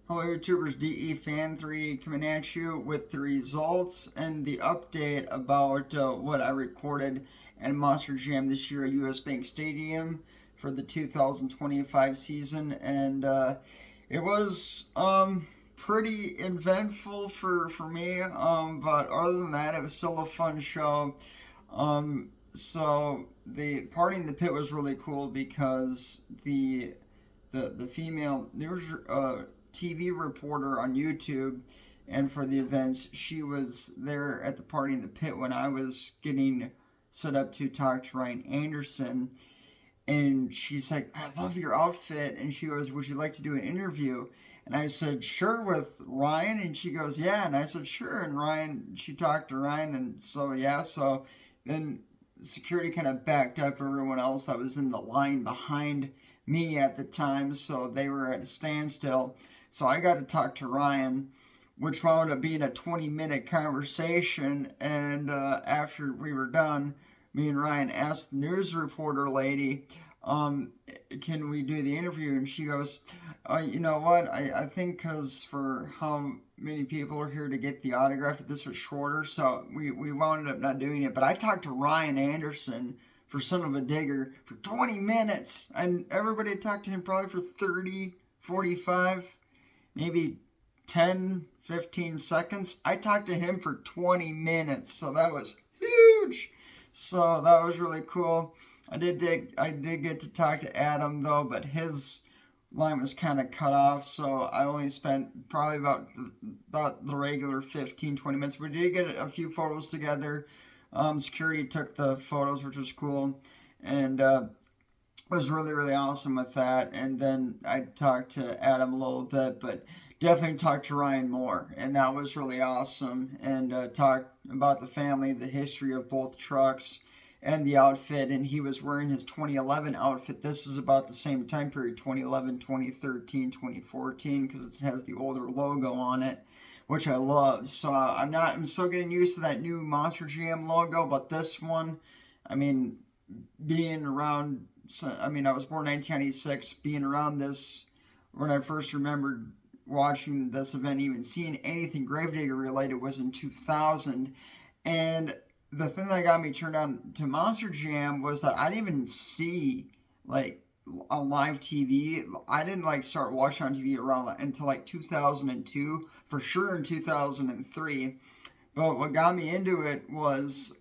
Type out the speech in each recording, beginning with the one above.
Hello YouTubers, DE Fan3 coming at you with the results and the update about what I recorded at Monster Jam this year at US Bank Stadium for the 2025 season. And it was pretty eventful for me, but other than that, it was still a fun show. So the party in the pit was really cool because the female news TV reporter on YouTube, and for the events, she was there at the party in the pit when I was getting set up to talk to Ryan Anderson. And she's like, I love your outfit. And she goes, would you like to do an interview? And I said, sure, with Ryan. And she goes, yeah. And I said, sure. And Ryan, she talked to Ryan. And so, yeah. So then security kind of backed up everyone else that was in the line behind me at the time. So they were at a standstill. So I got to talk to Ryan, which wound up being a 20-minute conversation. And after we were done, me and Ryan asked the news reporter lady, can we do the interview? And she goes, you know what? I think because for how many people are here to get the autograph, this was shorter, so we wound up not doing it. But I talked to Ryan Anderson for Son of a Digger for 20 minutes, and everybody talked to him probably for 30, 45, maybe 10, 15 seconds. I talked to him for 20 minutes, so that was huge. So that was really cool. I did get to talk to Adam though, but his line was kind of cut off, so I only spent probably about the regular 15-20 minutes. We did get a few photos together. Security took the photos, which was cool, and was really awesome with that. And then I talked to Adam a little bit, but definitely talked to Ryan more, and that was really awesome. And talked about the family, the history of both trucks, and the outfit. And he was wearing his 2011 outfit. This is about the same time period, 2011, 2013, 2014, because it has the older logo on it, which I love. So I'm still getting used to that new Monster Jam logo, but this one, I mean, being around, I mean, I was born in 1996, being around this when I first remembered watching this event, even seeing anything Gravedigger related, was in 2000. And the thing that got me turned on to Monster Jam was that I didn't even see like on live TV. I didn't like start watching on TV around until like 2002, for sure in 2003. But what got me into it was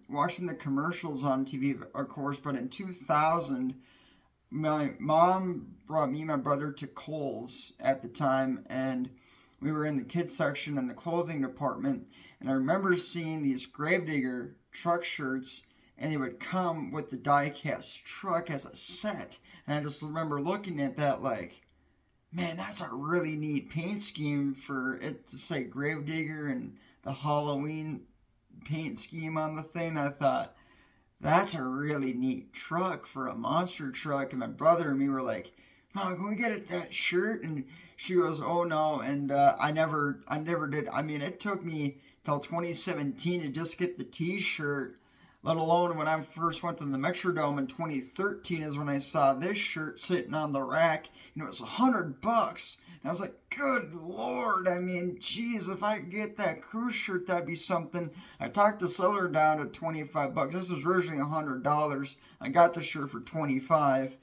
watching the commercials on TV, of course. But in 2000, my mom brought me and my brother to Kohl's at the time, and we were in the kids section in the clothing department. And I remember seeing these Gravedigger truck shirts, and they would come with the die-cast truck as a set. And I just remember looking at that like, man, that's a really neat paint scheme for it to say Gravedigger and the Halloween paint scheme on the thing. I thought, that's a really neat truck for a monster truck. And my brother and me were like, Mom, can we get that shirt? And she goes, oh no. And I never did. I mean, it took me till 2017 to just get the t-shirt, let alone when I first went to the Metrodome in 2013 is when I saw this shirt sitting on the rack, and it was $100. And I was like, good Lord, I mean, geez, if I could get that cruise shirt, that'd be something. I talked the seller down to $25. This was originally $100. I got the shirt for $25.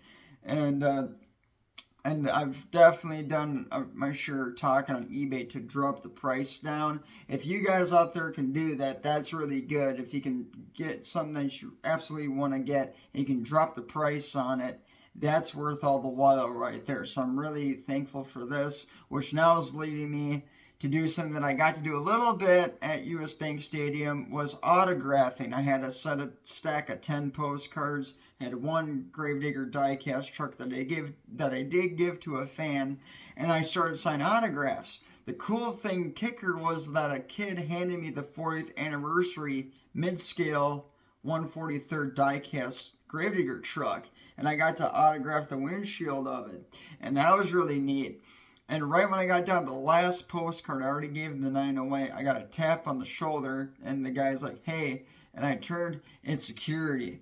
And I've definitely done my share of talking on eBay to drop the price down. If you guys out there can do that, that's really good. If you can get something that you absolutely want to get and you can drop the price on it, that's worth all the while right there. So I'm really thankful for this, which now is leading me to do something that I got to do a little bit at US Bank Stadium, was autographing. I had a stack of 10 postcards. I had one Gravedigger die-cast truck that I did give to a fan, and I started signing autographs. The cool kicker was that a kid handed me the 40th anniversary mid-scale 143rd die-cast Gravedigger truck, and I got to autograph the windshield of it, and that was really neat. And right when I got down to the last postcard, I already gave him the 9 away, I got a tap on the shoulder, and the guy's like, hey, and I turned, it's security.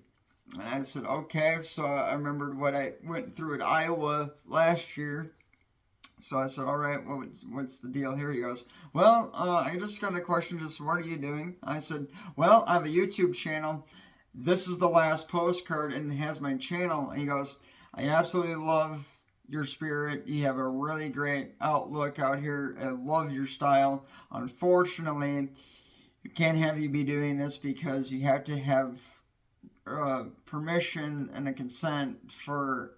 And I said, okay. So I remembered what I went through at Iowa last year. So I said, all right, what's the deal here? He goes, well, I just got a question. Just what are you doing? I said, well, I have a YouTube channel. This is the last postcard, and it has my channel. And he goes, I absolutely love your spirit. You have a really great outlook out here. I love your style. Unfortunately, we can't have you be doing this because you have to have permission and a consent for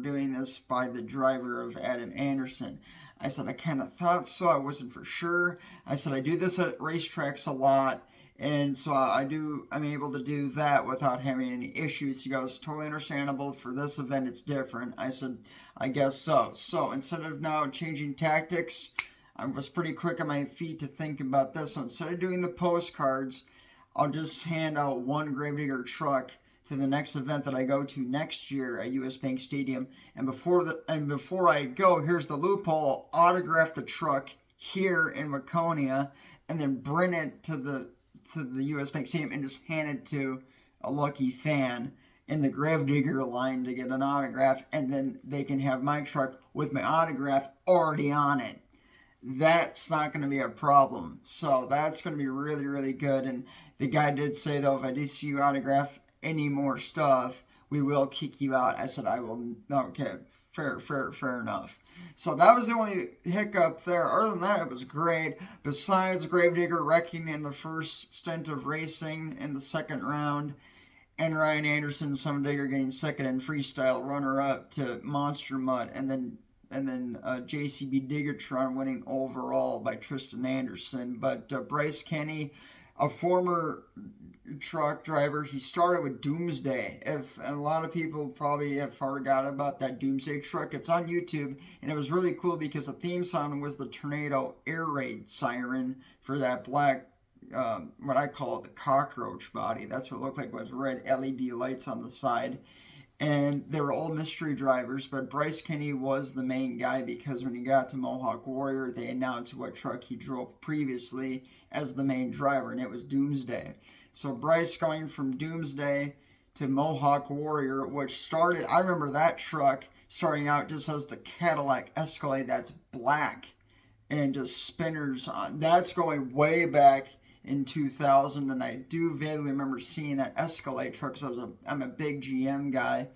doing this by the driver of Adam Anderson. I said, I kind of thought so. I wasn't for sure. I said, I do this at racetracks a lot. And so I'm able to do that without having any issues. He goes, totally understandable. For this event, it's different. I said, I guess so. So instead of now changing tactics, I was pretty quick on my feet to think about this. So instead of doing the postcards, I'll just hand out one Gravedigger truck to the next event that I go to next year at US Bank Stadium. And before I go, here's the loophole. I'll autograph the truck here in Waconia and then bring it to the US Bank Stadium and just hand it to a lucky fan in the Gravedigger line to get an autograph, and then they can have my truck with my autograph already on it. That's not going to be a problem. So that's going to be really, really good. And the guy did say, though, if I do see you autograph any more stuff, we will kick you out. I said, I will. Okay, fair enough. So that was the only hiccup there. Other than that, it was great. Besides Gravedigger wrecking in the first stint of racing in the second round, and Ryan Anderson, Some Digger, getting second in freestyle runner-up to Monster Mutt, and then JCB Diggertron winning overall by Tristan Anderson. But Bryce Kenny, a former truck driver, he started with Doomsday. And a lot of people probably have forgot about that Doomsday truck. It's on YouTube, and it was really cool because the theme song was the Tornado Air Raid siren for that black, what I call it, the cockroach body. That's what it looked like, was red LED lights on the side. And they were all mystery drivers, but Bryce Kenny was the main guy because when he got to Mohawk Warrior, they announced what truck he drove previously as the main driver, and it was Doomsday. So Bryce going from Doomsday to Mohawk Warrior, which started, I remember that truck starting out just as the Cadillac Escalade that's black and just spinners on. That's going way back in 2000, and I do vaguely remember seeing that Escalade truck because I'm a big GM guy,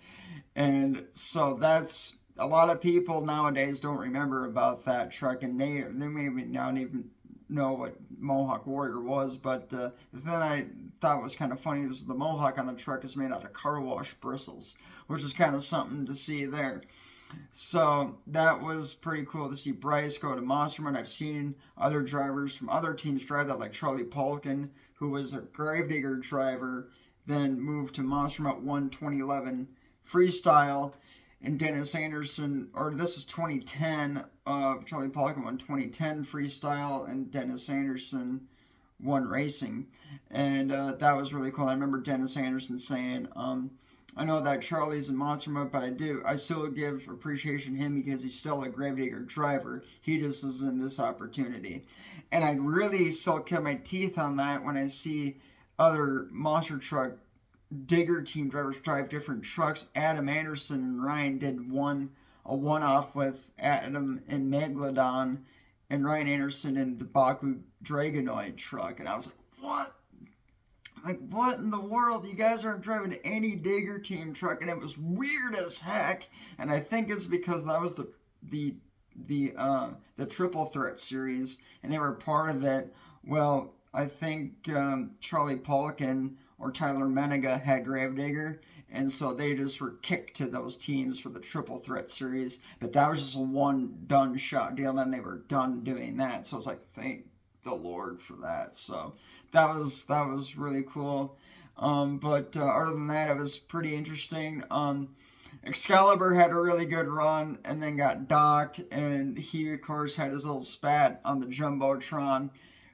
and so that's a lot of people nowadays don't remember about that truck, and they maybe not even know what Mohawk Warrior was. But the thing I thought was kind of funny was the Mohawk on the truck is made out of car wash bristles, which is kind of something to see there. So that was pretty cool to see Bryce go to Monster Mutt. I've seen other drivers from other teams drive that, like Charlie Polkin, who was a Gravedigger driver, then moved to Monster Mutt, won 2011 freestyle. And Dennis Anderson, or this is 2010, Charlie Polkin won 2010 freestyle, and Dennis Anderson won racing. And that was really cool. I remember Dennis Anderson saying, I know that Charlie's in Monster Mutt, but I still give appreciation to him because he's still a Gravedigger driver. He just is in this opportunity. And I really still cut my teeth on that when I see other monster truck digger team drivers drive different trucks. Adam Anderson and Ryan did a one-off with Adam in Megalodon and Ryan Anderson in the Baku Dragonoid truck. And I was like, what? Like, what in the world? You guys aren't driving any digger team truck, and it was weird as heck. And I think it's because that was the Triple Threat series, and they were part of it. Well, I think Charlie Polkin or Tyler Menega had Gravedigger, and so they just were kicked to those teams for the Triple Threat series. But that was just a one-done shot deal, and then they were done doing that. So I was like, thank the Lord for that. So that was really cool. But other than that, it was pretty interesting. Excalibur had a really good run and then got docked, and he of course had his little spat on the Jumbotron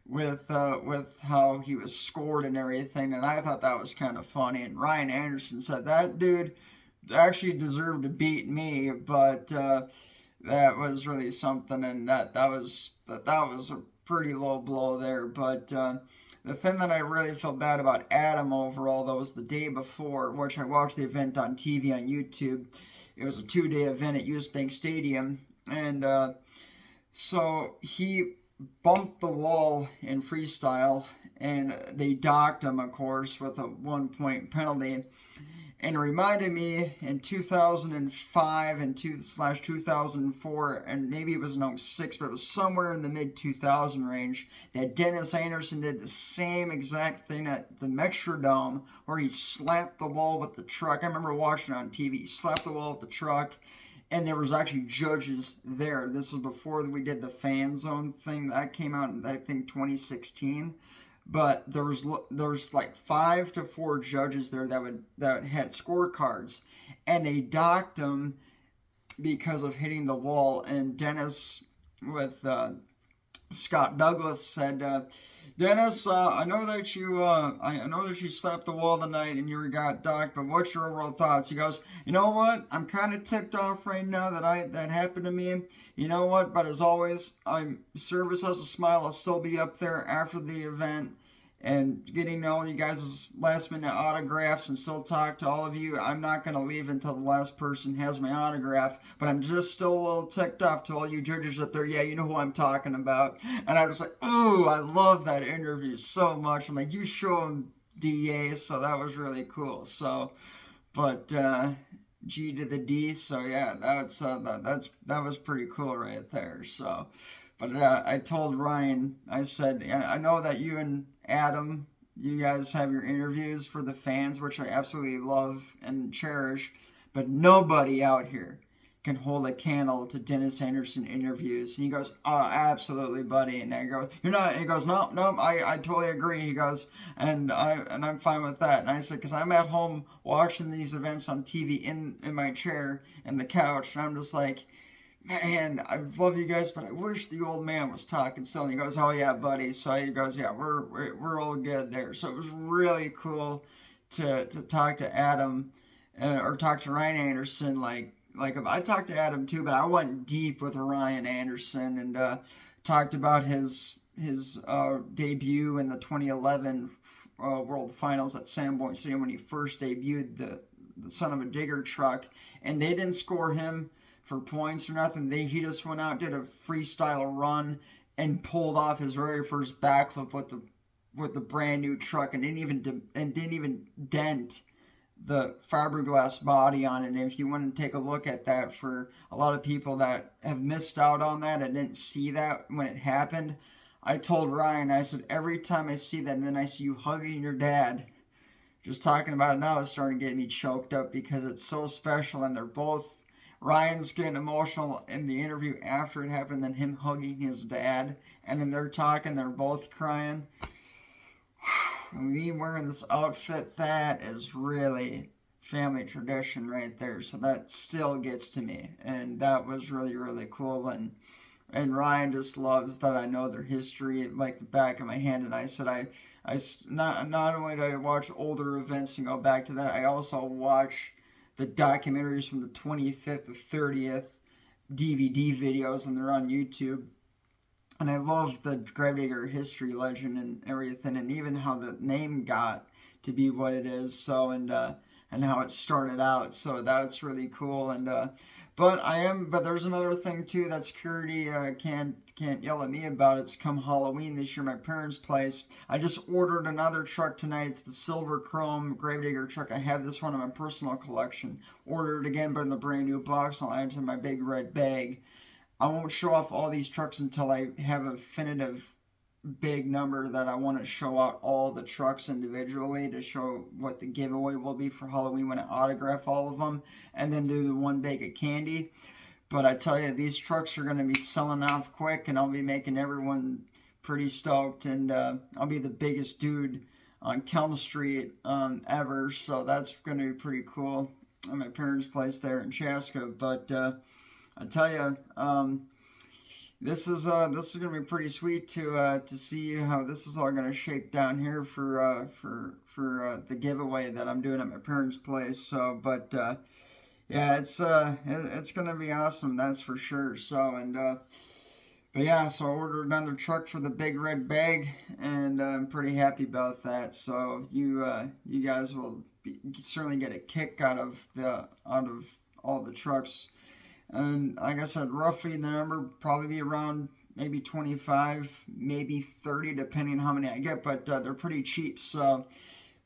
with how he was scored and everything, and I thought that was kind of funny. And Ryan Anderson said that dude actually deserved to beat me, but that was really something, and that was a pretty low blow there. But the thing that I really felt bad about Adam overall, though, was the day before, which I watched the event on TV on YouTube. It was a 2-day event at US Bank Stadium, And so he bumped the wall in freestyle, and they docked him, of course, with a 1 point penalty. And it reminded me in 2005 and 2004, and maybe it was in 06, but it was somewhere in the mid 2000 range, that Dennis Anderson did the same exact thing at the Metrodome, where he slapped the wall with the truck. I remember watching it on TV. He slapped the wall with the truck, and there was actually judges there. This was before we did the fan zone thing. That came out in, I think, 2016. But there's like 5 to 4 judges there that had scorecards, and they docked him because of hitting the wall. And Dennis with Scott Douglas said, Dennis, I know that you slapped the wall tonight and you got docked, but what's your overall thoughts? He goes, you know what? I'm kind of ticked off right now that happened to me. You know what? But as always, service has a smile. I'll still be up there after the event and getting to know you guys' last minute autographs and still talk to all of you. I'm not going to leave until the last person has my autograph, but I'm just still a little ticked off to all you judges up there. Yeah, you know who I'm talking about. And I was like, ooh, I love that interview so much. I'm like, you show him DA, so that was really cool. So, but G to the D, so yeah, that was pretty cool right there. So, but I told Ryan, I said, I know that you and Adam, you guys have your interviews for the fans, which I absolutely love and cherish, but nobody out here can hold a candle to Dennis Anderson interviews. And he goes, oh, absolutely, buddy. And I go, you're not. And he goes, no, I totally agree. He goes, and I'm fine with that. And I said, because I'm at home watching these events on TV in my chair and the couch, and I'm just like, man, I love you guys, but I wish the old man was talking still. And he goes, oh yeah, buddy. So he goes, yeah, we're all good there. So it was really cool to talk to Adam or talk to Ryan Anderson. Like I talked to Adam too, but I went deep with Ryan Anderson and talked about his debut in the 2011 World Finals at Sanborn Stadium when he first debuted the Son of a Digger truck, and they didn't score him for points or nothing. He just went out, did a freestyle run, and pulled off his very first backflip with the brand new truck, and didn't even dent the fiberglass body on it. And if you want to take a look at that, for a lot of people that have missed out on that and didn't see that when it happened, I told Ryan, I said, every time I see that and then I see you hugging your dad, just talking about it now is starting to get me choked up because it's so special. And they're both, Ryan's getting emotional in the interview after it happened, then him hugging his dad, and then they're talking, they're both crying. Me wearing this outfit, that is really family tradition right there. So that still gets to me, and that was really, really cool. And Ryan just loves that I know their history like the back of my hand. And I said I not only do I watch older events and go back to that, I also watch the documentaries from the 25th to 30th DVD videos, and they're on YouTube. And I love the Gravedigger history legend and everything, and even how the name got to be what it is. So, and how it started out. So that's really cool. And but there's another thing too that security can't yell at me about. It's come Halloween this year, my parents' place. I just ordered another truck tonight. It's the silver chrome Gravedigger truck. I have this one in my personal collection. Ordered it again, but in the brand new box. I'll add it to my big red bag. I won't show off all these trucks until I have a definitive big number that I want to show out all the trucks individually to show what the giveaway will be for Halloween when I autograph all of them, and then do the one bag of candy. But I tell you, these trucks are going to be selling off quick, and I'll be making everyone pretty stoked, and I'll be the biggest dude on Kelm Street ever, so that's going to be pretty cool at my parents' place there in Chaska. But I tell you, this is gonna be pretty sweet to see how this is all gonna shake down here for the giveaway that I'm doing at my parents' place. So, but yeah, it's gonna be awesome, that's for sure. So, and but yeah, so I ordered another truck for the big red bag, and I'm pretty happy about that. So you guys will certainly get a kick out of all the trucks And like I said, roughly the number probably be around maybe 25, maybe 30, depending on how many I get. But they're pretty cheap, so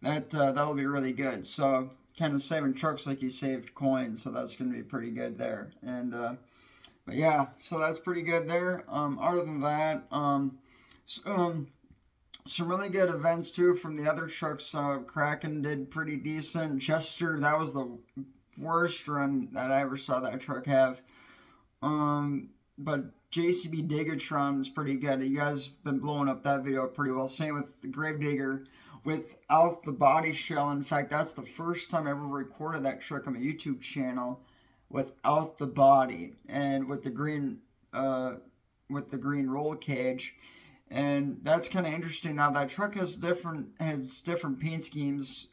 that'll be really good. So kind of saving trucks like you saved coins, so that's going to be pretty good there. And but yeah, so that's pretty good there. Other than that, some really good events too from the other trucks. Kraken did pretty decent. Jester, that was the worst run that I ever saw that truck have. But JCB Digatron is pretty good. You guys been blowing up that video pretty well. Same with the Gravedigger without the body shell. In fact, that's the first time I ever recorded that truck on my YouTube channel without the body and with the green roll cage. And that's kind of interesting. Now that truck has different paint schemes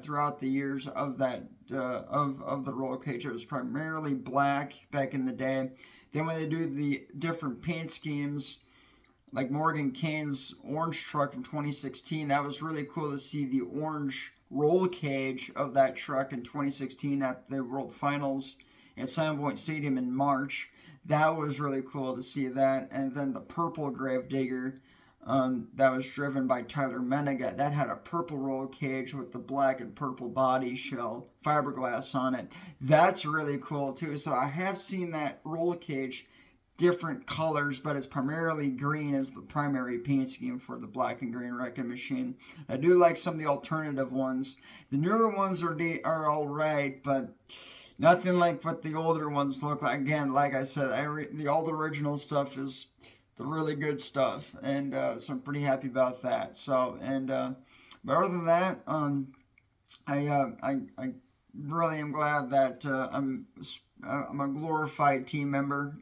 throughout the years of that of the roll cage. It was primarily black back in the day. Then when they do the different paint schemes, like Morgan Kane's orange truck from 2016, that was really cool to see the orange roll cage of that truck in 2016 at the World Finals at Simon Point Stadium in March. That was really cool to see that. And then the purple Gravedigger that was driven by Tyler Menega, that had a purple roll cage with the black and purple body shell fiberglass on it. That's really cool too. So I have seen that roll cage different colors, but it's primarily green as the primary paint scheme for the black and green wrecking machine. I do like some of the alternative ones. The newer ones are all right, but nothing like what the older ones look like. Again, like I said, all the original stuff is the really good stuff, and so I'm pretty happy about that. So, but other than that, I really am glad that I'm a glorified team member,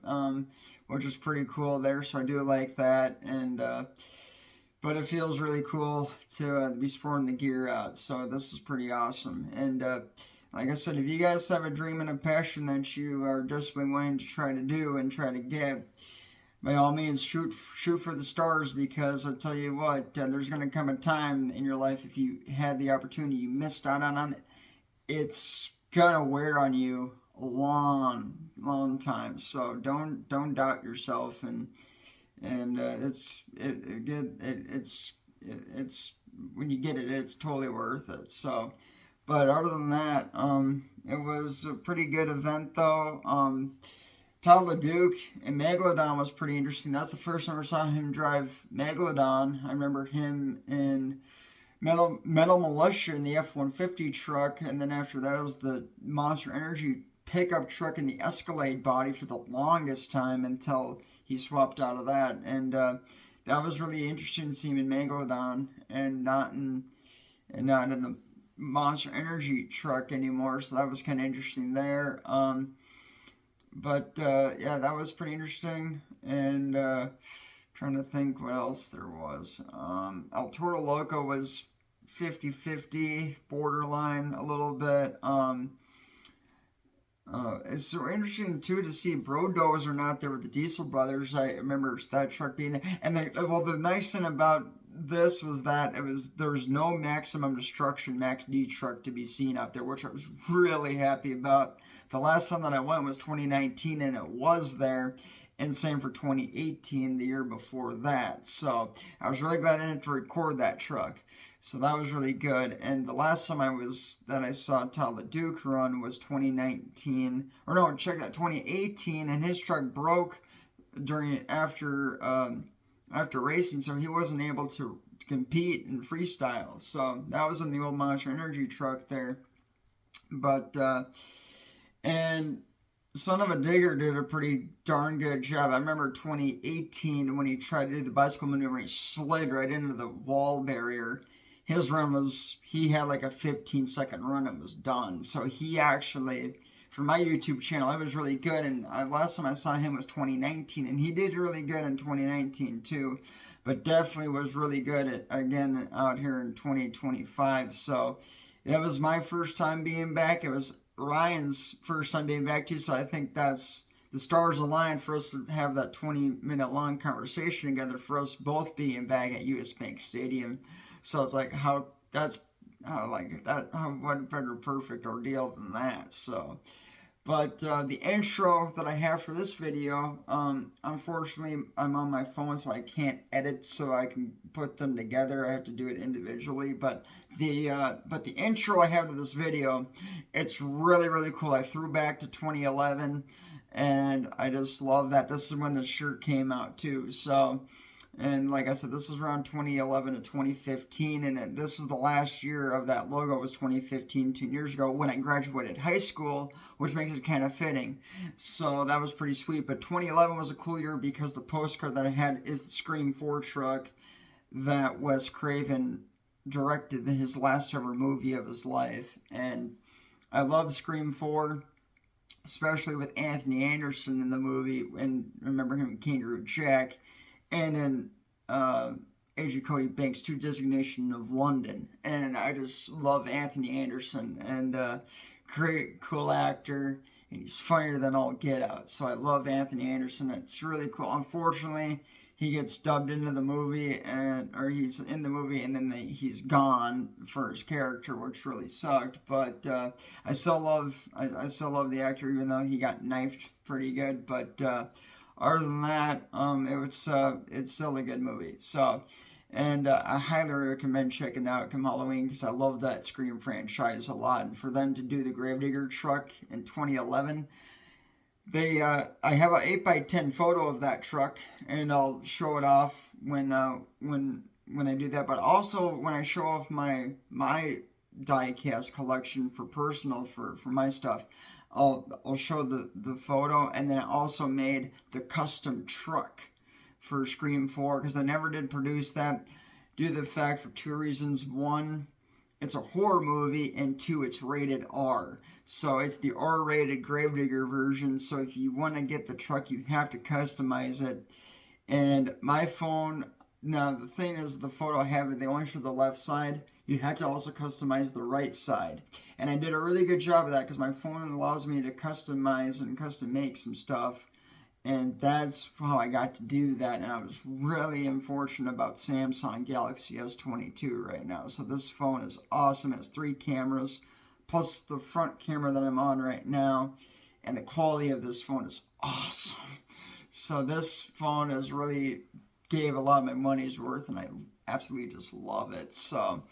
which is pretty cool there. So I do like that, and but it feels really cool to be sporting the gear out. So this is pretty awesome, and like I said, if you guys have a dream and a passion that you are desperately wanting to try to do and try to get, by all means, shoot for the stars, because I'll tell you what, there's going to come a time in your life, if you had the opportunity, you missed out on it, it's going to wear on you a long time. So don't doubt yourself, and it's when you get it, it's totally worth it. So, but other than that, it was a pretty good event though. Todd LeDuc and Megalodon was pretty interesting. That's the first time I saw him drive Megalodon. I remember him in Metal Militia in the F-150 truck, and then after that it was the Monster Energy pickup truck in the Escalade body for the longest time until he swapped out of that. And that was really interesting to see him in Megalodon and not in the Monster Energy truck anymore. So that was kind of interesting there. But yeah, that was pretty interesting. And trying to think what else there was. El Toro Loco was 50-50, borderline a little bit. It's so interesting too to see Brodozer not there with the Diesel Brothers. I remember that truck being there. And the nice thing about this was that there was no Maximum Destruction Max D truck to be seen out there, which I was really happy about. The last time that I went was 2019, and it was there, and same for 2018, the year before that. So I was really glad I didn't have to record that truck. So that was really good. And the last time I saw Todd LeDuc run was 2019, or no, check that, 2018, and his truck broke after racing, so he wasn't able to compete in freestyle. So that was in the old Monster Energy truck there. But and Son of a Digger did a pretty darn good job. I remember 2018 when he tried to do the bicycle maneuver, he slid right into the wall barrier. His run he had like a 15-second run and was done. So he actually, for my YouTube channel, it was really good. And last time I saw him was 2019, and he did really good in 2019 too. But definitely was really good again out here in 2025. So it was my first time being back. It was Ryan's first time being back too. So I think that's the stars aligned for us to have that 20-minute long conversation together, for us both being back at US Bank Stadium. So it's like what better perfect ordeal than that. So, But the intro that I have for this video, unfortunately, I'm on my phone, so I can't edit, so I can put them together. I have to do it individually. But the intro I have to this video, it's really, really cool. I threw back to 2011, and I just love that. This is when the shirt came out too. So. And like I said, this is around 2011 to 2015, and this is the last year of that logo. Was 2015, 10 years ago, when I graduated high school, which makes it kind of fitting. So that was pretty sweet. But 2011 was a cool year because the postcard that I had is the Scream 4 truck that Wes Craven directed his last ever movie of his life. And I love Scream 4, especially with Anthony Anderson in the movie, and remember him in Kangaroo Jack. And in Agent Cody Banks 2 Designation of London. And I just love Anthony Anderson, and great, cool actor, and he's funnier than all get out. So I love Anthony Anderson. It's really cool. Unfortunately, he gets dubbed into the movie, or he's in the movie, and then he's gone for his character, which really sucked. But I still love the actor, even though he got knifed pretty good. But other than that, it's still a good movie. So, and I highly recommend checking it out come Halloween, because I love that Scream franchise a lot. And for them to do the Gravedigger truck in 2011, I have an 8x10 photo of that truck, and I'll show it off when I do that. But also when I show off my die-cast collection for personal for my stuff, I'll show the photo, and then I also made the custom truck for Scream 4, because I never did produce that due to the fact, for two reasons. One, it's a horror movie, and two, it's rated R. So it's the R-rated Gravedigger version, so if you want to get the truck, you have to customize it. And my phone, now the thing is, the photo I have, they only show the left side. You have to also customize the right side. And I did a really good job of that, because my phone allows me to customize and custom make some stuff. And that's how I got to do that. And I was really unfortunate about Samsung Galaxy S22 right now. So this phone is awesome. It has 3 cameras, plus the front camera that I'm on right now. And the quality of this phone is awesome. So this phone has really gave a lot of my money's worth, and I absolutely just love it. So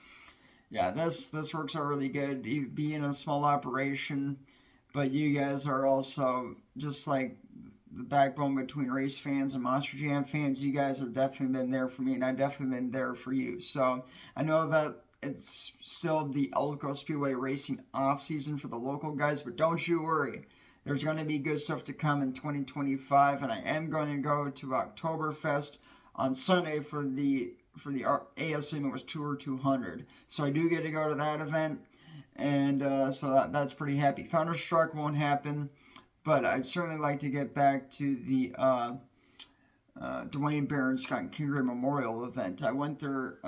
yeah, this works out really good, being a small operation, but you guys are also just like the backbone between race fans and Monster Jam fans. You guys have definitely been there for me, and I've definitely been there for you. So I know that it's still the Elko Speedway Racing off season for the local guys, but don't you worry. There's going to be good stuff to come in 2025, and I am going to go to Oktoberfest on Sunday for the ASM. It was Tour 200, so I do get to go to that event, and so that's pretty happy. Thunderstruck won't happen, but I'd certainly like to get back to the Dwayne Barron Scott Kingery Memorial event. I went there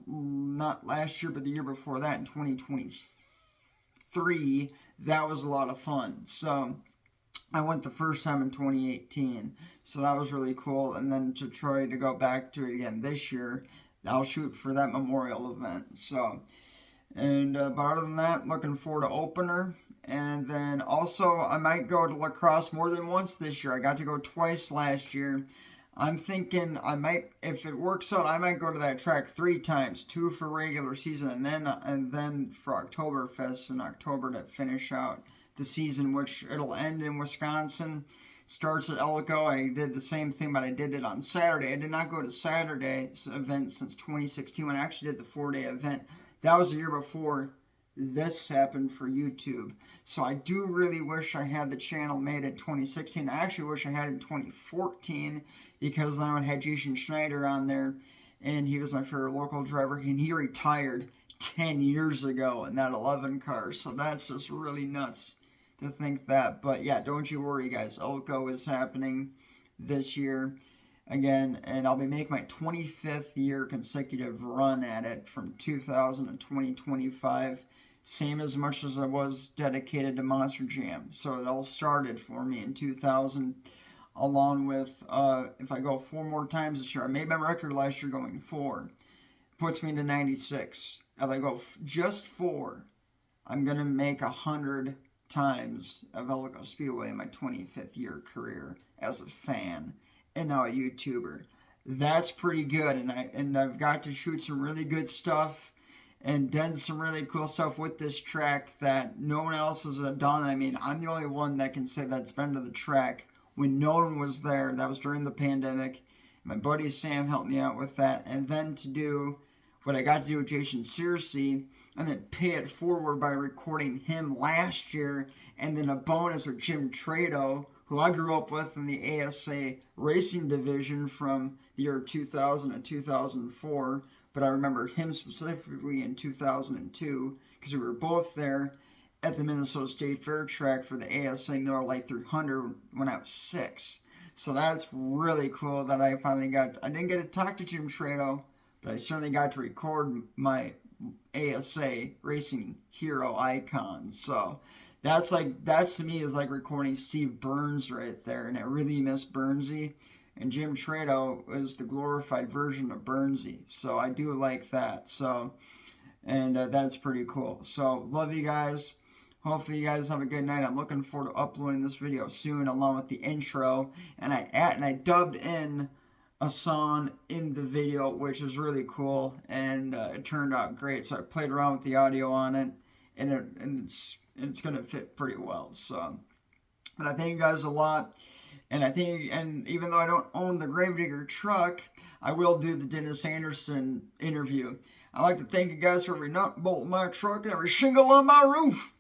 not last year, but the year before that, in 2023. That was a lot of fun. So I went the first time in 2018, so that was really cool. And then to try to go back to it again this year, I'll shoot for that memorial event. So, and but other than that, looking forward to opener. And then also, I might go to La Crosse more than once this year. I got to go twice last year. I'm thinking I might, if it works out, I might go to that track 3 times, 2 for regular season, and then for Oktoberfest in October to finish out the season, which it'll end in Wisconsin. Starts at Elko. I did the same thing, but I did it on Saturday. I did not go to Saturday's event since 2016 when I actually did the 4-day event. That was the year before this happened for YouTube. So I do really wish I had the channel made in 2016. I actually wish I had it in 2014, because then I had Jason Schneider on there, and he was my favorite local driver, and he retired 10 years ago in that 11 car. So that's just really nuts to think that. But yeah, don't you worry, guys. Elko is happening this year again, and I'll be making my 25th year consecutive run at it from 2000 to 2025. Same as much as I was dedicated to Monster Jam. So it all started for me in 2000, along with, if I go 4 more times this year, I made my record last year going 4. Puts me to 96. If I go just 4, I'm going to make 100 times at Velocro Speedway in my 25th year career as a fan and now a YouTuber. That's pretty good, and I've got to shoot some really good stuff and done some really cool stuff with this track that no one else has done. I mean, I'm the only one that can say that's been to the track when no one was there. That was during the pandemic. My buddy Sam helped me out with that, and then to do what I got to do with Jason Searcy, and then pay it forward by recording him last year, and then a bonus with Jim Trado, who I grew up with in the ASA racing division from the year 2000 and 2004, but I remember him specifically in 2002 because we were both there at the Minnesota State Fair track for the ASA Miller Lite 300 when I was 6. So that's really cool that I finally I didn't get to talk to Jim Trado, but I certainly got to record my ASA racing hero icons. So that's to me is like recording Steve Burns right there, and I really miss Burnsy. And Jim Trado is the glorified version of Burnsy, so I do like that. So, and that's pretty cool. So love you guys. Hopefully you guys have a good night. I'm looking forward to uploading this video soon, along with the intro. And I dubbed in a song in the video, which is really cool, and it turned out great. So I played around with the audio on it, and it's gonna fit pretty well. So, but I thank you guys a lot, and and even though I don't own the Gravedigger truck, I will do the Dennis Anderson interview. I'd like to thank you guys for every nut bolt in my truck and every shingle on my roof.